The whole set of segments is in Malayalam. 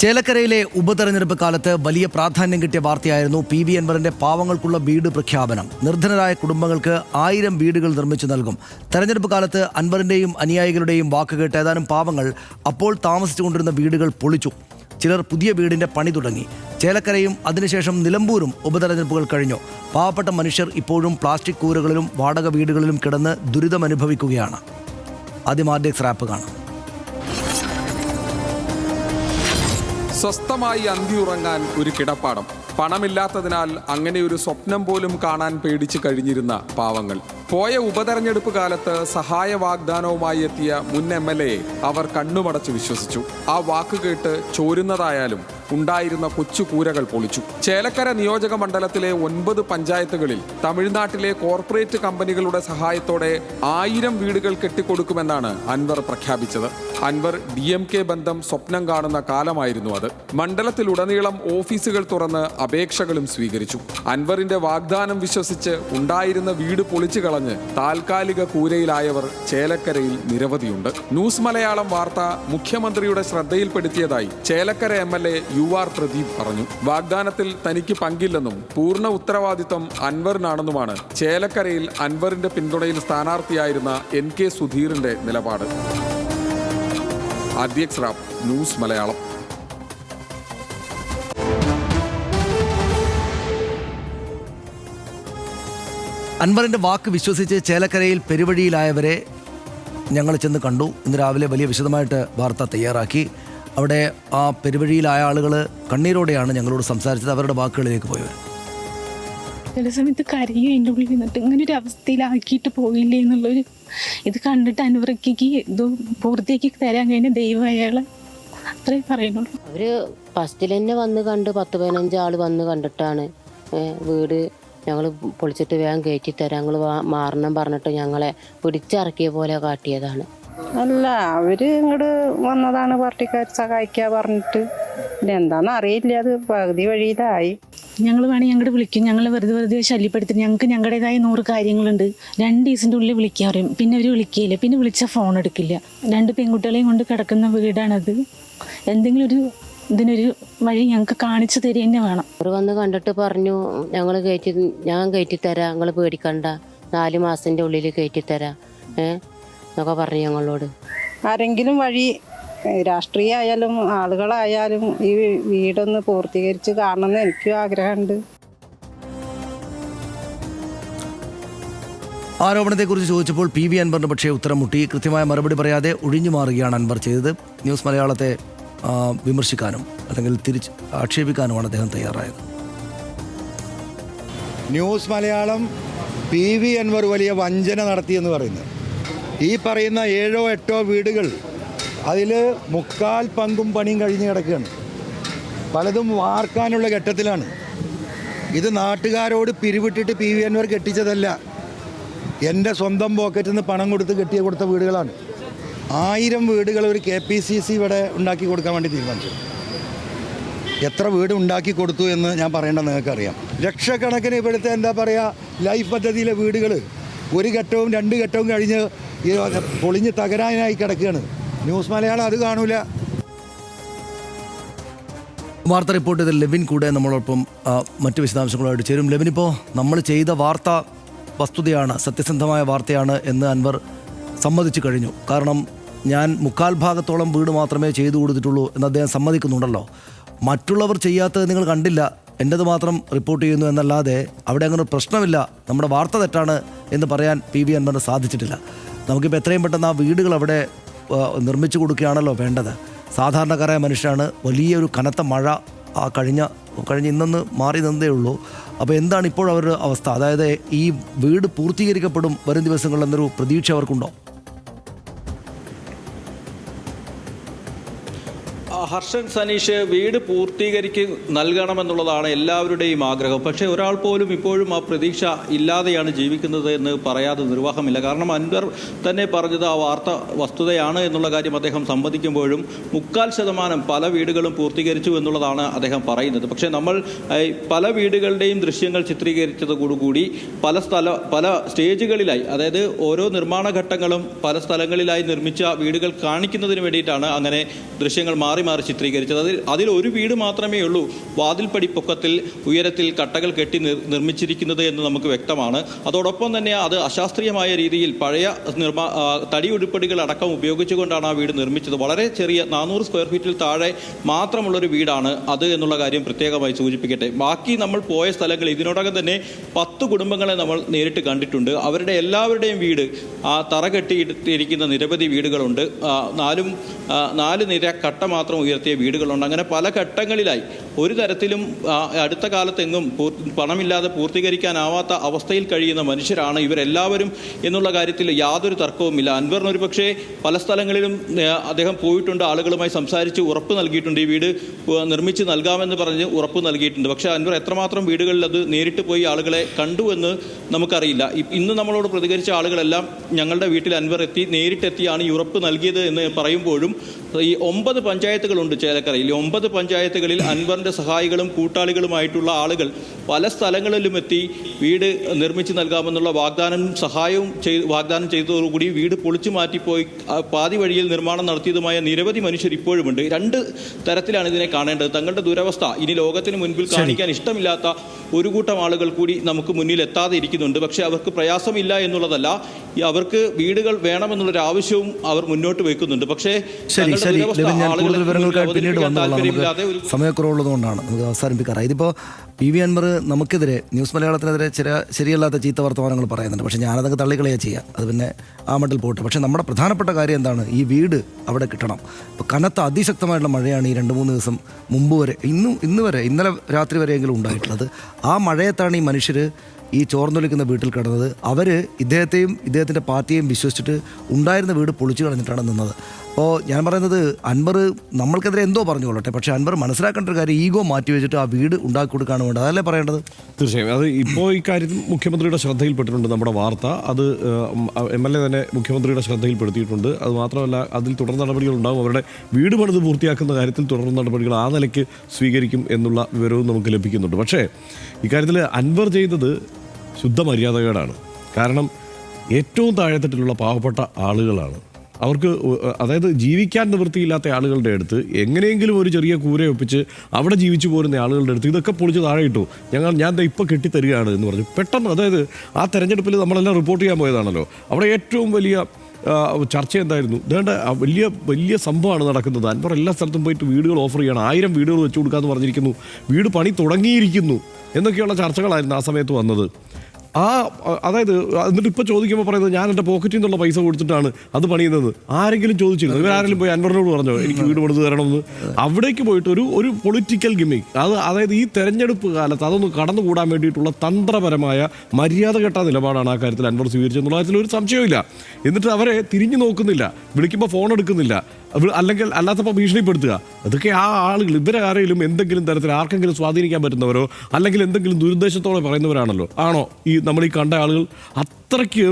ചേലക്കരയിലെ ഉപതെരഞ്ഞെടുപ്പ് കാലത്ത് വലിയ പ്രാധാന്യം കിട്ടിയ വാർത്തയായിരുന്നു PV അൻവറിന്റെ പാവങ്ങൾക്കുള്ള വീട് പ്രഖ്യാപനം. നിർധനരായ കുടുംബങ്ങൾക്ക് 1000 വീടുകൾ നിർമ്മിച്ചു നൽകും. തെരഞ്ഞെടുപ്പ് കാലത്ത് അൻവറിന്റെയും അനുയായികളുടെയും വാക്കുകേട്ട് ഏതാനും പാവങ്ങൾ അപ്പോൾ താമസിച്ചുകൊണ്ടിരുന്ന വീടുകൾ പൊളിച്ചു. ചിലർ പുതിയ വീടിന്റെ പണി തുടങ്ങി. ചേലക്കരയും അതിനുശേഷം നിലമ്പൂരും ഉപതെരഞ്ഞെടുപ്പുകൾ കഴിഞ്ഞു. പാവപ്പെട്ട മനുഷ്യർ ഇപ്പോഴും പ്ലാസ്റ്റിക് കൂരകളിലും വാടക വീടുകളിലും കിടന്ന് ദുരിതമനുഭവിക്കുകയാണ്. ആദ്യം RDX റാപ്പ് കാണാം. സ്വസ്ഥമായി അന്തിയുറങ്ങാൻ ഒരു കിടപ്പാടം. പണമില്ലാത്തതിനാൽ അങ്ങനെ ഒരു സ്വപ്നം പോലും കാണാൻ പേടിച്ച് കഴിഞ്ഞിരുന്ന പാവങ്ങൾ. പോയ ഉപതെരഞ്ഞെടുപ്പ് കാലത്ത് സഹായ വാഗ്ദാനവുമായി എത്തിയ മുൻ MLA അവർ കണ്ണുമടച്ച് വിശ്വസിച്ചു. ആ വാക്കുകേട്ട് ചോരുന്നതായാലും ഉണ്ടായിരുന്ന കൊച്ചുകൂരകൾ പൊളിച്ചു. ചേലക്കര നിയോജക മണ്ഡലത്തിലെ 9 പഞ്ചായത്തുകളിൽ തമിഴ്നാട്ടിലെ കോർപ്പറേറ്റ് കമ്പനികളുടെ സഹായത്തോടെ 1000 വീടുകൾ കെട്ടിക്കൊടുക്കുമെന്നാണ് അൻവർ പ്രഖ്യാപിച്ചത്. അൻവർ DMK ബന്ധം സ്വപ്നം കാണുന്ന കാലമായിരുന്നു അത്. മണ്ഡലത്തിലുടനീളം ഓഫീസുകൾ തുറന്ന് അപേക്ഷകളും സ്വീകരിച്ചു. അൻവറിന്റെ വാഗ്ദാനം വിശ്വസിച്ച് ഉണ്ടായിരുന്ന വീട് പൊളിച്ചു കളഞ്ഞ് താൽക്കാലിക കൂരയിലായവർ ചേലക്കരയിൽ നിരവധിയുണ്ട്. ന്യൂസ് മലയാളം വാർത്ത മുഖ്യമന്ത്രിയുടെ ശ്രദ്ധയിൽപ്പെടുത്തിയതായി ചേലക്കര MLA UR പ്രദീപ് പറഞ്ഞു. വാഗ്ദാനത്തിൽ തനിക്ക് പങ്കില്ലെന്നും പൂർണ്ണ ഉത്തരവാദിത്വം അൻവറിനാണെന്നുമാണ് ചേലക്കരയിൽ അൻവറിന്റെ പിന്തുണയിൽ സ്ഥാനാർത്ഥിയായിരുന്ന NK സുധീറിന്റെ നിലപാട്. RDX rap, news Malayalam. അൻവറിന്റെ വാക്ക് വിശ്വസിച്ച് ചേലക്കരയിൽ പെരുവഴിയിലായവരെ ഞങ്ങൾ ചെന്ന് കണ്ടു. ഇന്ന് രാവിലെ വലിയ വിശദമായിട്ട് വാർത്ത തയ്യാറാക്കി. അവിടെ ആ പെരുവഴിയിലായ ആളുകൾ കണ്ണീരോടെയാണ് ഞങ്ങളോട് സംസാരിച്ചത്. അവരുടെ വാക്കുകളിലേക്ക് പോയവർ ചില സമയത്ത് കരയും അതിൻ്റെ ഉള്ളിൽ നിന്നിട്ട് ഇങ്ങനെ ഒരു അവസ്ഥയിലാക്കിയിട്ട് പോയില്ലേ എന്നുള്ളൊരു ഇത് കണ്ടിട്ട് അൻവർക്ക് ഇത് പൂർത്തിയാക്കി തരാൻ കഴിഞ്ഞ ദൈവം അയാളെ അത്രേ പറയുന്നുള്ളൂ. അവര് ഫസ്റ്റിൽ തന്നെ വന്ന് കണ്ട് 10-15 ആൾ വന്ന് കണ്ടിട്ടാണ് വീട് ഞങ്ങൾ പൊളിച്ചിട്ട് വേഗം കയറ്റി തരാം, ഞങ്ങൾ മാറണം പറഞ്ഞിട്ട് ഞങ്ങളെ പിടിച്ചിറക്കിയ പോലെ കാട്ടിയതാണ്. അല്ല, അവര് ഇങ്ങോട്ട് വന്നതാണ് പാർട്ടിക്കാർ സഹായിക്കുക പറഞ്ഞിട്ട്. എന്താന്ന് അറിയില്ല, അത് പകുതി വഴിയിലായി. ഞങ്ങൾ വേണമെങ്കിൽ ഞങ്ങളുടെ വിളിക്കും, ഞങ്ങൾ വെറുതെ ശല്യപ്പെടുത്തി. ഞങ്ങൾക്ക് ഞങ്ങളുടേതായ 100 കാര്യങ്ങളുണ്ട്. 2 ദിവസത്തിൻ്റെ ഉള്ളിൽ വിളിക്കാൻ പറയും. പിന്നെ അവർ വിളിക്കുകയില്ല, പിന്നെ വിളിച്ചാൽ ഫോൺ എടുക്കില്ല. 2 പെൺകുട്ടികളെയും കൊണ്ട് കിടക്കുന്ന വീടാണത്. എന്തെങ്കിലും ഇതിനൊരു വഴി ഞങ്ങൾക്ക് കാണിച്ചു തരിക തന്നെ വേണം. അവർ വന്ന് കണ്ടിട്ട് പറഞ്ഞു ഞാൻ കയറ്റിത്തരാം, നിങ്ങൾ പേടിക്കണ്ട, 4 മാസത്തിൻ്റെ ഉള്ളിൽ കയറ്റിത്തരാം എന്നൊക്കെ പറഞ്ഞു ഞങ്ങളോട്. ആരെങ്കിലും വഴി, രാഷ്ട്രീയ ആയാലും ആളുകളായാലും ഈ വീടൊന്ന് പൂർത്തീകരിച്ച് കാണണമെന്ന് എനിക്കും ആഗ്രഹമുണ്ട്. ആരോപണത്തെക്കുറിച്ച് ചോദിച്ചപ്പോൾ PV അൻവറിന് പക്ഷേ ഉത്തരം മുട്ടി. കൃത്യമായ മറുപടി പറയാതെ ഒഴിഞ്ഞു മാറുകയാണ് അൻവർ ചെയ്തത്. ന്യൂസ് മലയാളത്തെ വിമർശിക്കാനും അല്ലെങ്കിൽ തിരിച്ച് ആക്ഷേപിക്കാനുമാണ് അദ്ദേഹം തയ്യാറായത്. ന്യൂസ് മലയാളം PV അൻവർ വലിയ വഞ്ചന നടത്തിയെന്ന് പറയുന്നത്. ഈ പറയുന്ന 7-8 വീടുകൾ, അതിൽ 3/4 പങ്കും പണിയും കഴിഞ്ഞ് കിടക്കുകയാണ്. പലതും വാർക്കാനുള്ള ഘട്ടത്തിലാണ്. ഇത് നാട്ടുകാരോട് പിരിവിട്ടിട്ട് PV അൻവർ കെട്ടിച്ചതല്ല, എൻ്റെ സ്വന്തം പോക്കറ്റിൽ നിന്ന് പണം കൊടുത്ത് കൊടുത്ത വീടുകളാണ്. 1000 വീടുകൾ ഒരു KPCC ഇവിടെ ഉണ്ടാക്കി കൊടുക്കാൻ വേണ്ടി തീരുമാനിച്ചു. എത്ര വീട് ഉണ്ടാക്കി കൊടുത്തു എന്ന് ഞാൻ പറയേണ്ടത് നിങ്ങൾക്കറിയാം. ലക്ഷക്കണക്കിന് ഇവിടുത്തെ എന്താ പറയുക, ലൈഫ് പദ്ധതിയിലെ വീടുകൾ 1 ഘട്ടവും 2 ഘട്ടവും കഴിഞ്ഞ് പൊളിഞ്ഞ് തകരാനായി കിടക്കുകയാണ്. ന്യൂസ് മലയാളം അത് കാണൂല. വാർത്ത റിപ്പോർട്ട് ചെയ്ത ലെവിൻ കൂടെ നമ്മളോടൊപ്പം മറ്റു വിശദാംശങ്ങളുമായിട്ട് ചേരും. ലെവിൻ, ഇപ്പോൾ നമ്മൾ ചെയ്ത വാർത്ത വസ്തുതയാണ്, സത്യസന്ധമായ വാർത്തയാണ് എന്ന് അൻവർ സമ്മതിച്ചു കഴിഞ്ഞു. കാരണം ഞാൻ 3/4 ഭാഗത്തോളം വീട് മാത്രമേ ചെയ്തു കൊടുത്തിട്ടുള്ളൂ എന്ന് അദ്ദേഹം സമ്മതിക്കുന്നുണ്ടല്ലോ. മറ്റുള്ളവർ ചെയ്യാത്തത് നിങ്ങൾ കണ്ടില്ല, എൻ്റെത് മാത്രം റിപ്പോർട്ട് ചെയ്യുന്നു എന്നല്ലാതെ അവിടെ അങ്ങനെ പ്രശ്നമില്ല, നമ്മുടെ വാർത്ത തെറ്റാണ് എന്ന് പറയാൻ PV അൻവറിന് സാധിച്ചിട്ടില്ല. നമുക്കിപ്പോൾ എത്രയും പെട്ടെന്ന് ആ വീടുകൾ അവിടെ നിർമ്മിച്ചു കൊടുക്കുകയാണല്ലോ വേണ്ടത്. സാധാരണക്കാരായ മനുഷ്യരാണ്. വലിയൊരു കനത്ത മഴ കഴിഞ്ഞ ഇന്നൊന്ന് മാറി നിന്നതേ ഉള്ളൂ. അപ്പോൾ എന്താണ് ഇപ്പോൾ അവരുടെ അവസ്ഥ? അതായത് ഈ വീട് പൂർത്തീകരിക്കപ്പെടും വരും ദിവസങ്ങളിൽ എന്നൊരു പ്രതീക്ഷ അവർക്കുണ്ടോ? ഹർഷൻ, സനീഷ്, വീട് നൽകണമെന്നുള്ളതാണ് എല്ലാവരുടെയും ആഗ്രഹം. പക്ഷേ ഒരാൾ പോലും ഇപ്പോഴും ആ പ്രതീക്ഷ ഇല്ലാതെയാണ് ജീവിക്കുന്നത് എന്ന് പറയാതെ നിർവാഹമില്ല. കാരണം അൻവർ തന്നെ പറഞ്ഞത് ആ വാർത്ത വസ്തുതയാണ് എന്നുള്ള കാര്യം അദ്ദേഹം സമ്മതിക്കുമ്പോഴും 3/4% പല വീടുകളും പൂർത്തീകരിച്ചു എന്നുള്ളതാണ് അദ്ദേഹം പറയുന്നത്. പക്ഷേ നമ്മൾ പല വീടുകളുടെയും ദൃശ്യങ്ങൾ ചിത്രീകരിച്ചതോടുകൂടി പല സ്റ്റേജുകളിലായി, അതായത് ഓരോ നിർമ്മാണ ഘട്ടങ്ങളും പല സ്ഥലങ്ങളിലായി നിർമ്മിച്ച വീടുകൾ കാണിക്കുന്നതിന് വേണ്ടിയിട്ടാണ് അങ്ങനെ ദൃശ്യങ്ങൾ മാറി ചിത്രീകരിച്ചത്. അതിൽ ഒരു വീട് മാത്രമേ ഉള്ളൂ വാതിൽപ്പടി പൊക്കത്തിൽ ഉയരത്തിൽ കട്ടകൾ കെട്ടി നിർമ്മിച്ചിരിക്കുന്നത് എന്ന് നമുക്ക് വ്യക്തമാണ്. അതോടൊപ്പം തന്നെ അത് അശാസ്ത്രീയമായ രീതിയിൽ പഴയ തടി ഉരുപ്പടികൾ അടക്കം ഉപയോഗിച്ചുകൊണ്ടാണ് ആ വീട് നിർമ്മിച്ചത്. വളരെ ചെറിയ 400 സ്ക്വയർ ഫീറ്റിൽ താഴെ മാത്രമുള്ളൊരു വീടാണ് അത് എന്നുള്ള കാര്യം പ്രത്യേകമായി സൂചിപ്പിക്കട്ടെ. ബാക്കി നമ്മൾ പോയ സ്ഥലങ്ങൾ ഇതിനോടകം തന്നെ 10 കുടുംബങ്ങളെ നമ്മൾ നേരിട്ട് കണ്ടിട്ടുണ്ട്. അവരുടെ എല്ലാവരുടെയും വീട് തറ കെട്ടിയിരിക്കുന്ന നിരവധി വീടുകളുണ്ട്. 4 നിര കട്ട മാത്രം ഉയർത്തിയ വീടുകളുണ്ട്. അങ്ങനെ പല ഘട്ടങ്ങളിലായി ഒരു തരത്തിലും അടുത്ത കാലത്തെങ്ങും പണമില്ലാതെ പൂർത്തീകരിക്കാനാവാത്ത അവസ്ഥയിൽ കഴിയുന്ന മനുഷ്യരാണ് ഇവരെല്ലാവരും എന്നുള്ള കാര്യത്തിൽ യാതൊരു തർക്കവുമില്ല. അൻവറിന് ഒരു പക്ഷേ പല സ്ഥലങ്ങളിലും അദ്ദേഹം പോയിട്ടുണ്ട്, ആളുകളുമായി സംസാരിച്ച് ഉറപ്പ് നൽകിയിട്ടുണ്ട്, ഈ വീട് നിർമ്മിച്ച് നൽകാമെന്ന് പറഞ്ഞ് ഉറപ്പ് നൽകിയിട്ടുണ്ട്. പക്ഷേ അൻവർ എത്രമാത്രം വീടുകളിൽ അത് നേരിട്ട് പോയി ആളുകളെ കണ്ടു എന്ന് നമുക്കറിയില്ല. ഇന്ന് നമ്മളോട് പ്രതികരിച്ച ആളുകളെല്ലാം ഞങ്ങളുടെ വീട്ടിൽ അൻവർ നേരിട്ടെത്തിയാണ് ഈ ഉറപ്പ് നൽകിയത് എന്ന് പറയുമ്പോഴും ഈ 9 പഞ്ചായത്തുകളുണ്ട് ചേലക്കരയിൽ. 9 പഞ്ചായത്തുകളിൽ അൻവറിൻ്റെ സഹായികളും കൂട്ടാളികളുമായിട്ടുള്ള ആളുകൾ പല സ്ഥലങ്ങളിലും എത്തി വീട് നിർമ്മിച്ച് നൽകാമെന്നുള്ള വാഗ്ദാനം ചെയ്തതോടുകൂടി വീട് പൊളിച്ചു മാറ്റിപ്പോയി പാതി വഴിയിൽ നിർമ്മാണം നടത്തിയതുമായ നിരവധി മനുഷ്യർ ഇപ്പോഴുമുണ്ട്. 2 തരത്തിലാണ് ഇതിനെ കാണേണ്ടത്. തങ്ങളുടെ ദുരവസ്ഥ ഇനി ലോകത്തിന് മുൻപിൽ കാണിക്കാൻ ഇഷ്ടമില്ലാത്ത ഒരു കൂട്ടം ആളുകൾ കൂടി നമുക്ക് മുന്നിൽ എത്താതെ ഇരിക്കുന്നുണ്ട്. പക്ഷേ അവർക്ക് പ്രയാസമില്ല എന്നുള്ളതല്ല, അവർക്ക് വീടുകൾ വേണമെന്നുള്ളൊരു ആവശ്യവും അവർ മുന്നോട്ട് വെക്കുന്നുണ്ട്. പക്ഷേ സമയക്കുറവുള്ളതുകൊണ്ടാണ് നമുക്ക് അവസാനിപ്പിക്കാറ്. ഇതിപ്പോൾ PV അൻവർ നമുക്കെതിരെ ന്യൂസ് മലയാളത്തിനെതിരെ ശരിയല്ലാത്ത ചീത്ത വർത്തമാനങ്ങൾ പറയുന്നുണ്ട്. പക്ഷേ ഞാനതൊക്കെ തള്ളിക്കളയാ ചെയ്യാം, അത് പിന്നെ ആ മട്ടിൽ പോട്ടെ. പക്ഷേ നമ്മുടെ പ്രധാനപ്പെട്ട കാര്യം എന്താണ്, ഈ വീട് അവിടെ കിട്ടണം. ഇപ്പോൾ കനത്ത അതിശക്തമായിട്ടുള്ള മഴയാണ് ഈ 2-3 ദിവസം മുമ്പ് വരെ ഇന്നലെ രാത്രി വരെയെങ്കിലും ഉണ്ടായിട്ടുള്ളത്. ആ മഴയത്താണ് ഈ മനുഷ്യർ ഈ ചോർന്നൊലിക്കുന്ന വീട്ടിൽ കിടന്നത്. അവർ ഇദ്ദേഹത്തിൻ്റെ പാർട്ടിയെയും വിശ്വസിച്ചിട്ട് ഉണ്ടായിരുന്ന വീട് പൊളിച്ചു കളഞ്ഞിട്ടാണ് നിന്നത്. അപ്പോൾ ഞാൻ പറയുന്നത്, അൻവർ നമ്മൾക്കെതിരെ എന്തോ പറഞ്ഞുകൊള്ളട്ടെ, പക്ഷേ അൻവർ മനസ്സിലാക്കേണ്ട ഒരു കാര്യം, ഈഗോ മാറ്റി വെച്ചിട്ട് ആ വീട് ഉണ്ടാക്കി കൊടുക്കുകയാണ് വേണ്ടത്. അതല്ലേ പറയേണ്ടത്? തീർച്ചയായും അത് ഇപ്പോൾ ഈ കാര്യത്തിൽ മുഖ്യമന്ത്രിയുടെ ശ്രദ്ധയിൽപ്പെട്ടിട്ടുണ്ട് നമ്മുടെ വാർത്ത. അത് MLA തന്നെ മുഖ്യമന്ത്രിയുടെ ശ്രദ്ധയിൽപ്പെടുത്തിയിട്ടുണ്ട്. അത് മാത്രമല്ല, അതിൽ തുടർ നടപടികൾ ഉണ്ടാകും. അവരുടെ വീട് പണിത് പൂർത്തിയാക്കുന്ന കാര്യത്തിൽ തുടർ നടപടികൾ ആ നിലയ്ക്ക് സ്വീകരിക്കും എന്നുള്ള വിവരവും നമുക്ക് ലഭിക്കുന്നുണ്ട്. പക്ഷേ ഇക്കാര്യത്തിൽ അൻവർ ചെയ്തത് ശുദ്ധ മര്യാദകേടാണ്. കാരണം ഏറ്റവും താഴെത്തട്ടിലുള്ള പാവപ്പെട്ട ആളുകളാണ്, അവർക്ക് അതായത് ജീവിക്കാൻ നിവൃത്തിയില്ലാത്ത ആളുകളുടെ അടുത്ത് എങ്ങനെയെങ്കിലും ഒരു ചെറിയ കൂരയൊപ്പിച്ച് അവിടെ ജീവിച്ചു പോരുന്ന ആളുകളുടെ അടുത്ത് ഇതൊക്കെ പൊളിച്ച് താഴെ ഇട്ടു, ഞാൻ ഇപ്പോൾ കെട്ടിത്തരികയാണ് എന്ന് പറഞ്ഞു. പെട്ടെന്ന്, അതായത് ആ തെരഞ്ഞെടുപ്പിൽ നമ്മളെല്ലാം റിപ്പോർട്ട് ചെയ്യാൻ പോയതാണല്ലോ, അവിടെ ഏറ്റവും വലിയ ചർച്ച എന്തായിരുന്നു? ഇതേണ്ട വലിയ സംഭവമാണ് നടക്കുന്നത്. അൻവർ എല്ലാ സ്ഥലത്തും പോയിട്ട് വീടുകൾ ഓഫർ ചെയ്യണം, 1000 വീടുകൾ വെച്ച് കൊടുക്കാമെന്ന് പറഞ്ഞിരിക്കുന്നു, വീട് പണി തുടങ്ങിയിരിക്കുന്നു എന്നൊക്കെയുള്ള ചർച്ചകളായിരുന്നു ആ സമയത്ത് വന്നത്. അതായത് എന്നിട്ട് ഇപ്പോൾ ചോദിക്കുമ്പോൾ പറയുന്നത് ഞാൻ എൻ്റെ പോക്കറ്റിൽ നിന്നുള്ള പൈസ കൊടുത്തിട്ടാണ് അത് പണിയുന്നത്. ആരെങ്കിലും ചോദിച്ചിരുന്നു? ഇവരാരെങ്കിലും പോയി അൻവറിനോട് പറഞ്ഞോ എനിക്ക് വീട് പണിത് തരണമെന്ന്? അവിടേക്ക് പോയിട്ട് ഒരു പൊളിറ്റിക്കൽ ഗിമ്മിക്ക്, അതായത് ഈ തെരഞ്ഞെടുപ്പ് കാലത്ത് അതൊന്ന് കടന്നുകൂടാൻ വേണ്ടിയിട്ടുള്ള തന്ത്രപരമായ മര്യാദ കെട്ട നിലപാടാണ് ആ കാര്യത്തിൽ അൻവർ സ്വീകരിച്ചെന്നുള്ള കാര്യത്തിൽ ഒരു സംശയമില്ല. എന്നിട്ട് അവരെ തിരിഞ്ഞു നോക്കുന്നില്ല, വിളിക്കുമ്പോൾ ഫോൺ എടുക്കുന്നില്ല, അല്ലെങ്കിൽ അല്ലാത്തപ്പോൾ ഭീഷണിപ്പെടുത്തുക. അതൊക്കെ ആ ആളുകൾ ഇവരെ ആരെങ്കിലും എന്തെങ്കിലും തരത്തിൽ ആർക്കെങ്കിലും സ്വാധീനിക്കാൻ പറ്റുന്നവരോ അല്ലെങ്കിൽ എന്തെങ്കിലും ദുരുദ്ദേശത്തോടെ പറയുന്നവരാണല്ലോ. ആണോ ഈ നമ്മൾ ഈ കണ്ട ആളുകൾ? അത്രയ്ക്ക്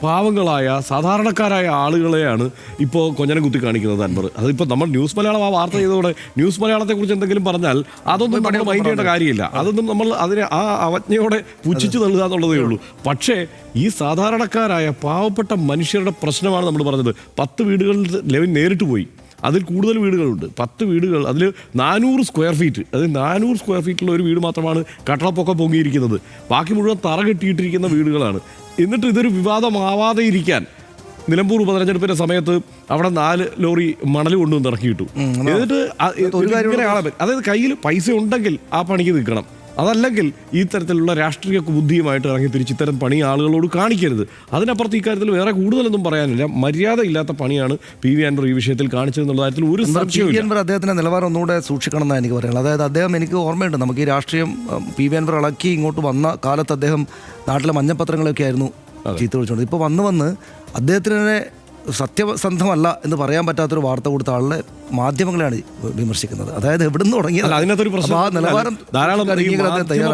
പാവങ്ങളായ സാധാരണക്കാരായ ആളുകളെയാണ് ഇപ്പോൾ കൊഞ്ഞനം കുത്തി കാണിക്കുന്നത് അൻവർ. അതിപ്പോൾ നമ്മൾ ന്യൂസ് മലയാളം ആ വാർത്ത ചെയ്തതോടെ ന്യൂസ് മലയാളത്തെക്കുറിച്ച് എന്തെങ്കിലും പറഞ്ഞാൽ അതൊന്നും നമ്മൾ മൈൻഡ് ചെയ്യേണ്ട കാര്യമില്ല. അതൊന്നും നമ്മൾ അതിനെ ആ അവജ്ഞയോടെ പുച്ഛിച്ചു തള്ളുക എന്നുള്ളതേ ഉള്ളൂ. പക്ഷേ ഈ സാധാരണക്കാരായ പാവപ്പെട്ട മനുഷ്യരുടെ പ്രശ്നമാണ് നമ്മൾ പറഞ്ഞത്. 10 വീടുകളിൽ ലെവിൻ നേരിട്ട് പോയി, അതിൽ കൂടുതൽ വീടുകളുണ്ട്. 10 വീടുകൾ, അതിൽ 400 സ്ക്വയർ ഫീറ്റ്, അതായത് 400 സ്ക്വയർ ഫീറ്റുള്ള ഒരു വീട് മാത്രമാണ് കട്ടളപ്പൊക്കെ പൊങ്ങിയിരിക്കുന്നത്. ബാക്കി മുഴുവൻ തറ കെട്ടിയിട്ടിരിക്കുന്ന വീടുകളാണ്. എന്നിട്ട് ഇതൊരു വിവാദമാവാതെ ഇരിക്കാൻ നിലമ്പൂർ ഉപതെരഞ്ഞെടുപ്പിന്റെ സമയത്ത് അവിടെ 4 ലോറി മണൽ കൊണ്ടുവന്ന് ഇറക്കിയിട്ടു. എന്നിട്ട് അതായത് കയ്യിൽ പൈസ ഉണ്ടെങ്കിൽ ആ പണിക്ക് നിൽക്കണം, അതല്ലെങ്കിൽ ഈ തരത്തിലുള്ള രാഷ്ട്രീയ ബുദ്ധിയുമായിട്ട് ഇറങ്ങി തിരിച്ച് ഇത്തരം പണി ആളുകളോട് കാണിക്കരുത്. അതിനപ്പുറത്ത് ഈ കാര്യത്തിൽ വേറെ കൂടുതലൊന്നും പറയാനില്ല. മര്യാദ ഇല്ലാത്ത പണിയാണ് PV അൻവർ ഈ വിഷയത്തിൽ കാണിച്ചതെന്നുള്ള കാര്യത്തിൽ ഒരു സംശയവും. അദ്ദേഹത്തിന്റെ നിലവാരം ഒന്നുകൂടെ സൂക്ഷിക്കണം എന്നാണ് എനിക്ക് പറയുന്നത്. അതായത് അദ്ദേഹം, എനിക്ക് ഓർമ്മയുണ്ട്, നമുക്ക് ഈ രാഷ്ട്രീയം PV അൻവർ ഇളക്കി ഇങ്ങോട്ട് വന്ന കാലത്ത് അദ്ദേഹം നാട്ടിലെ മഞ്ഞപ്പത്രങ്ങളൊക്കെ ആയിരുന്നു ചീത്ത വിളിച്ചുകൊണ്ട്. ഇപ്പോൾ വന്ന് അദ്ദേഹത്തിനെ സത്യസന്ധമല്ല എന്ന് പറയാൻ പറ്റാത്തൊരു വാർത്ത കൊടുത്ത ആളുടെ മാധ്യമങ്ങളെയാണ് വിമർശിക്കുന്നത്. അതായത് എവിടെ നിന്ന് തുടങ്ങിയത്? അതിനകത്തൊരു ധാരാളം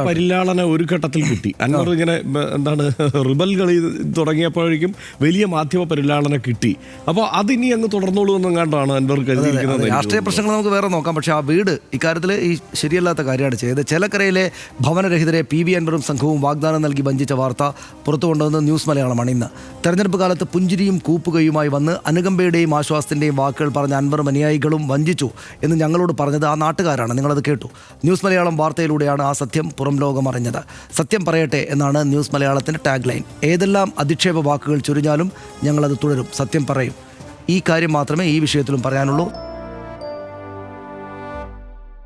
പരിലാളന ഒരു ഘട്ടത്തിൽ കിട്ടി. അൻവർ ഇങ്ങനെ എന്താണ് റിബൽ കളി തുടങ്ങിയപ്പോഴേക്കും വലിയ മാധ്യമ പരിലാളന കിട്ടി. അപ്പോൾ അതിനി അങ്ങ് തുടർന്നോളൂ എന്നും കണ്ടാണ് അൻവർ കരുതിയിരിക്കുന്നത്. രാഷ്ട്രീയ പ്രശ്നങ്ങൾ നമുക്ക് വേറെ നോക്കാം, പക്ഷേ ആ വീട് ഇക്കാര്യത്തിൽ ഈ ശരിയല്ലാത്ത കാര്യമാണ് ചെയ്തത്. ചേലക്കരയിലെ ഭവനരഹിതരെ PV അൻവറും സംഘവും വാഗ്ദാനം നൽകി വഞ്ചിച്ച വാർത്ത പുറത്തു കൊണ്ടുവന്ന ന്യൂസ് മലയാളമാണ് ഇന്ന്. തെരഞ്ഞെടുപ്പ് കാലത്ത് പുഞ്ചിരിയും കൂപ്പുകയുമായി വന്ന് അനുകമ്പയുടെയും ആശ്വാസത്തിൻ്റെയും വാക്കുകൾ പറഞ്ഞ അൻവറും അനുയായികളും സ്ത്രീകളും വഞ്ചിച്ചു എന്ന് ഞങ്ങളോട് പറഞ്ഞത് ആ നാട്ടുകാരാണ്. നിങ്ങളത് കേട്ടു. ന്യൂസ് മലയാളം വാർത്തയിലൂടെയാണ് ആ സത്യം പുറം ലോകം അറിഞ്ഞത്. സത്യം പറയട്ടെ എന്നാണ് ന്യൂസ് മലയാളത്തിൻ്റെ ടാഗ് ലൈൻ. ഏതെല്ലാം അധിക്ഷേപ വാക്കുകൾ ചൊരിഞ്ഞാലും ഞങ്ങളത് തുടരും, സത്യം പറയും. ഈ കാര്യം മാത്രമേ ഈ വിഷയത്തിലും പറയാനുള്ളൂ.